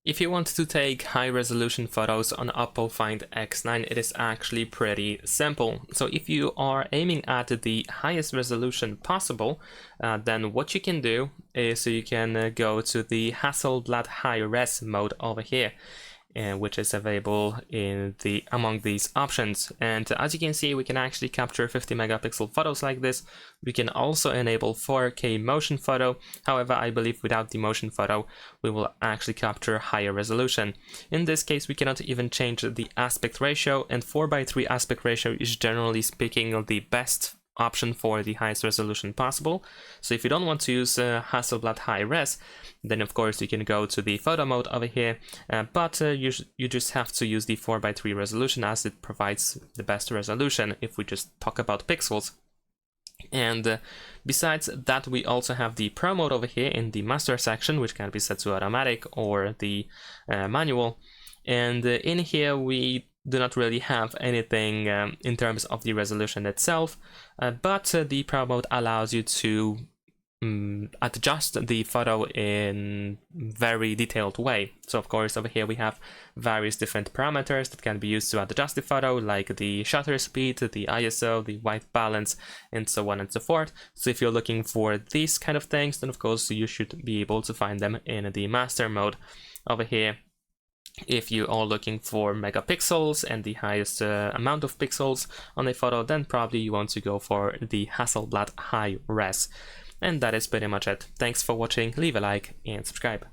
If you want to take high-resolution photos on OPPO Find X9, it is actually pretty simple. So if you are aiming at the highest resolution possible, then what you can do is you can go to the Hasselblad High Res mode over here, which is available in among these options. And as you can see, we can actually capture 50 megapixel photos like this. We can also enable 4K motion photo. However, I believe without the motion photo, we will actually capture higher resolution. In this case, we cannot even change the aspect ratio, and 4:3 aspect ratio is generally speaking the best option for the highest resolution possible. So if you don't want to use Hasselblad High Res, then of course you can go to the photo mode over here, but you just have to use the 4:3 resolution, as it provides the best resolution if we just talk about pixels. And besides that, we also have the Pro mode over here in the master section, which can be set to automatic or the manual. And in here we do not really have anything in terms of the resolution itself, but the Pro mode allows you to adjust the photo in very detailed way. So of course over here we have various different parameters that can be used to adjust the photo, like the shutter speed, the ISO, the white balance, and so on and so forth. So if you're looking for these kind of things, then of course you should be able to find them in the master mode over here. If you are looking for megapixels and the highest amount of pixels on a photo, then probably you want to go for the Hasselblad High Res. And that is pretty much it. Thanks for watching, leave a like and subscribe.